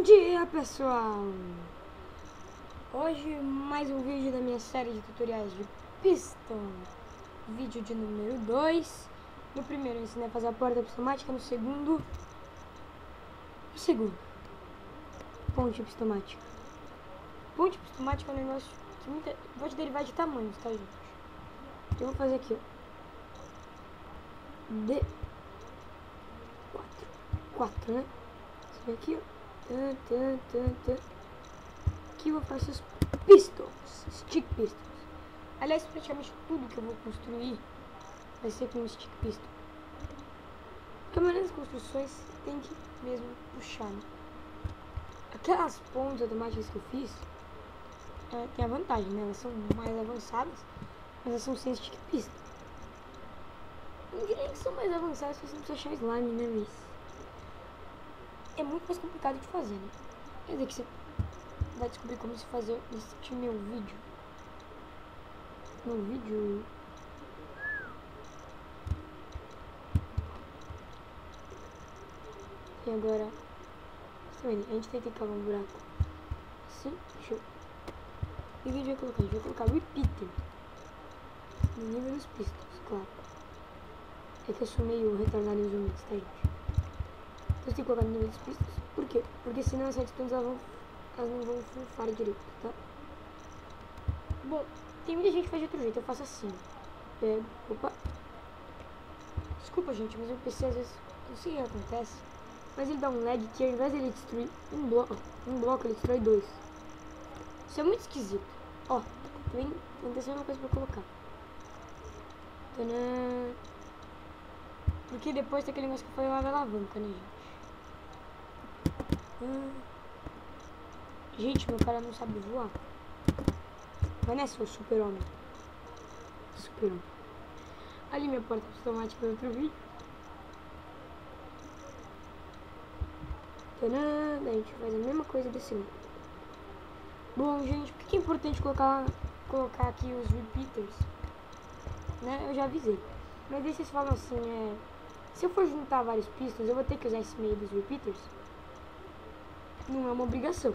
Bom dia, pessoal! Hoje mais um vídeo da minha série de tutoriais de Piston. Vídeo de número 2. No primeiro eu ensinei a fazer a porta pistomática, no segundo... ponte pistomática. Ponte pistomática é um negócio que pode derivar de tamanhos, tá, gente? Eu vou fazer aqui, ó. Quatro, né? Esse daqui, ó. Aqui eu vou fazer os pistons, stick pistons. Aliás, praticamente tudo que eu vou construir vai ser com stick piston. Porque a maioria das construções tem que mesmo puxar, né? Aquelas pontes automáticas que eu fiz tem a vantagem, né? Elas são mais avançadas, mas elas são sem stick piston. Não diria que são mais avançadas se você não precisa achar slime, né? Mas é muito mais complicado de fazer, né? Quer dizer que você vai descobrir como se fazer nesse meu vídeo. E agora, a gente tem que cavar um buraco assim, deixa eu... E o vídeo vai colocar, a gente vai colocar repeater no nível dos pistons, claro. É que eu sou meio retardado em zooms, tá, gente? Então você tem que colocar no nível dos pistons. Por quê? Porque senão as redstones elas não vão funfar direito, tá? Bom, tem muita gente que faz de outro jeito, eu faço assim. Pego, opa. Desculpa, gente, mas o PC às vezes, não sei o que acontece, mas ele dá um lag que ao invés de ele destruir um bloco ele destrói dois. Isso é muito esquisito. Ó, vem acontecendo uma coisa pra colocar. Tadã. Porque depois tem aquele negócio que foi uma alavanca, né, gente? Gente, meu cara não sabe voar. Vai nessa, seu super-homem. Super-homem. Ali minha porta automática no outro vídeo. Tadã, daí a gente faz a mesma coisa desse lado. Bom, gente, por que é importante colocar aqui os repeaters? Né? Eu já avisei. Mas aí vocês falam assim, se eu for juntar vários pistons, eu vou ter que usar esse meio dos repeaters? Não é uma obrigação.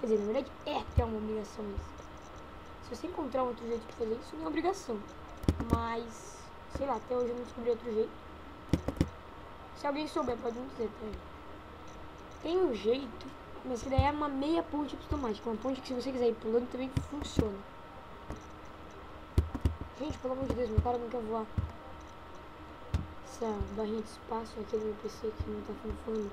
Quer dizer, na verdade é que é uma obrigação isso. Se você encontrar um outro jeito de fazer isso, não é obrigação. Mas, sei lá, até hoje eu não descobri outro jeito. Se alguém souber, pode me dizer, tá, gente? Tem um jeito, mas que daí é uma meia ponte pistomática. Uma ponte que se você quiser ir pulando também funciona. Gente, pelo amor de Deus, meu cara não quer voar. Essa barrinha de espaço aqui no meu PC que não tá funcionando.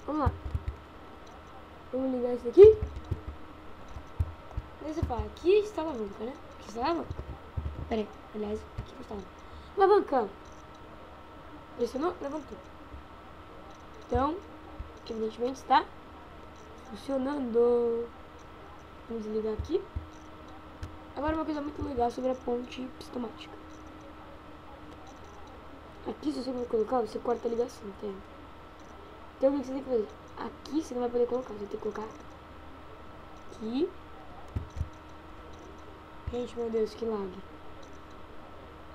Vamos lá. Vamos ligar isso aqui. Daí você fala, aqui está a alavanca, né? Aqui está a alavanca. Pera aí, aliás, aqui está a alavanca. Alavancando. Pressionou, levantou. Então, evidentemente está funcionando. Vamos desligar aqui. Agora uma coisa muito legal sobre a ponte pistomática. Aqui, se você for colocar, você corta a ligação, tá? Então o que você tem que fazer? Aqui você não vai poder colocar, você tem que colocar aqui. Gente, meu Deus, que lag.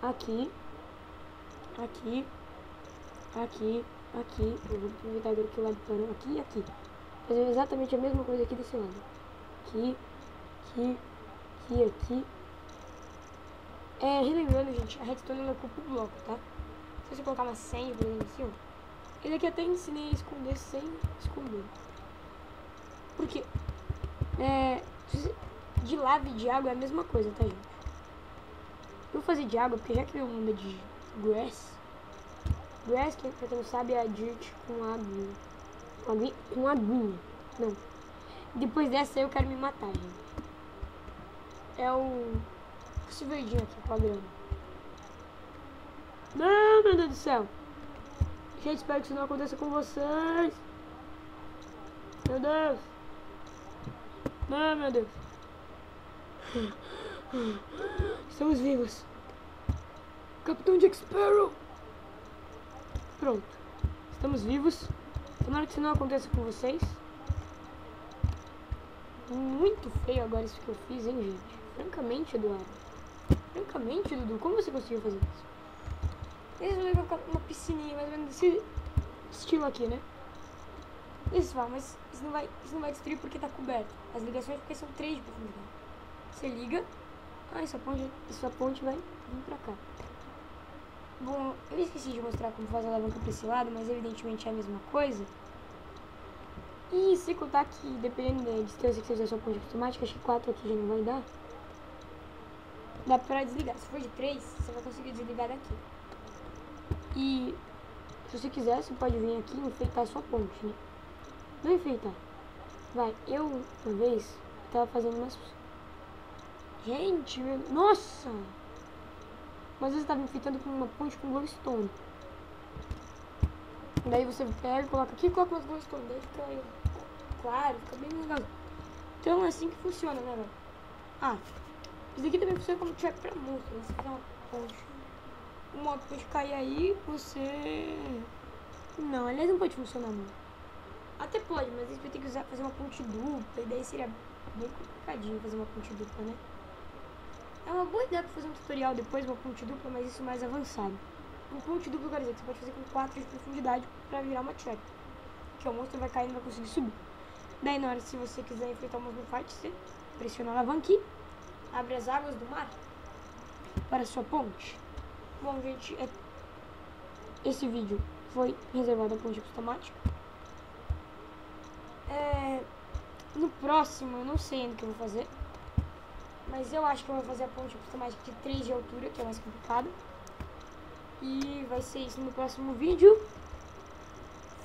Aqui. Aqui. Aqui. Aqui. Eu vou aproveitar agora que o lag parou. Aqui e aqui. Fazer exatamente a mesma coisa aqui desse lado. Aqui. Aqui. Aqui, aqui. Relembrando, gente, a redstone ela ocupa o bloco, tá? Se você colocar uma senha, por exemplo, assim, ó. Ele aqui até ensinei a esconder sem esconder. Porque de lava e de água é a mesma coisa, tá, gente? Eu vou fazer de água porque já que meu nome é de grass. Grass, que pra quem não sabe, é a dirt com aguinha. Com aguinha. Não. Depois dessa eu quero me matar, gente. É esse verdinho aqui com a grama. Não, meu Deus do céu. Gente, espero que isso não aconteça com vocês. Meu Deus. Não, meu Deus. Estamos vivos. Capitão Jack Sparrow. Pronto. Estamos vivos. Tomara que isso não aconteça com vocês. muito feio agora isso que eu fiz, hein, gente? Francamente, Eduardo. Francamente, Dudu, como você conseguiu fazer isso? Esse vai ficar uma piscininha mais ou menos desse estilo aqui, né? Isso, mas isso não vai destruir porque tá coberto. As ligações porque são 3 de profundidade. Você liga, essa ponte vai vir pra cá. Bom, eu esqueci de mostrar como faz a alavanca pra esse lado, mas evidentemente é a mesma coisa. E se contar que, dependendo da distância que você usa a sua ponte automática, acho que 4 aqui já não vai dar. Dá pra desligar. Se for de 3, você vai conseguir desligar daqui. E se você quiser, você pode vir aqui e enfeitar a sua ponte, né? Não enfeitar. Vai, eu uma vez tava fazendo umas... Gente, nossa! Mas você tava enfeitando com uma ponte com glowstone. Daí você pega, coloca aqui e coloca umas glowstone. Daí fica claro, fica bem legal. Então é assim que funciona, né, velho? Ah, isso daqui também funciona como track pra monstro. Você fizer uma ponte. O modo pode cair aí, você... Não, aliás não pode funcionar muito. Até pode, mas você vai ter que fazer uma ponte dupla. E daí seria bem complicadinho fazer uma ponte dupla, né? É uma boa ideia pra fazer um tutorial depois, uma ponte dupla, mas isso mais avançado. Um ponte dupla, quer dizer, que você pode fazer com 4 de profundidade pra virar uma track. Que o monstro vai cair e não vai conseguir subir. Daí na hora, se você quiser enfrentar o monstro no fight, você pressiona a alavanca aqui, abre as águas do mar para a sua ponte. Bom, gente, esse vídeo foi reservado à ponte automática. No próximo, eu não sei ainda o que eu vou fazer. Mas eu acho que eu vou fazer a ponte automática de 3 de altura, que é mais complicado. E vai ser isso no próximo vídeo.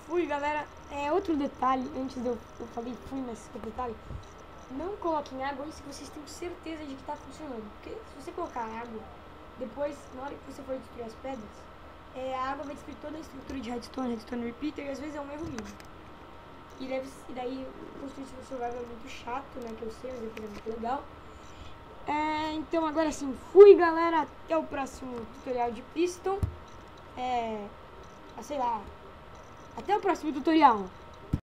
Fui, galera. Outro detalhe, antes de eu falei fui, mas outro detalhe. Não coloquem água se vocês têm certeza de que está funcionando. Porque se você colocar água, depois, na hora que você for destruir as pedras, a água vai destruir toda a estrutura de redstone repeater, e às vezes é um erro mínimo. E daí construir esse survival é muito chato, né? Que eu sei, mas é muito legal. Então agora sim, fui, galera. Até o próximo tutorial de piston. Sei lá. Até o próximo tutorial.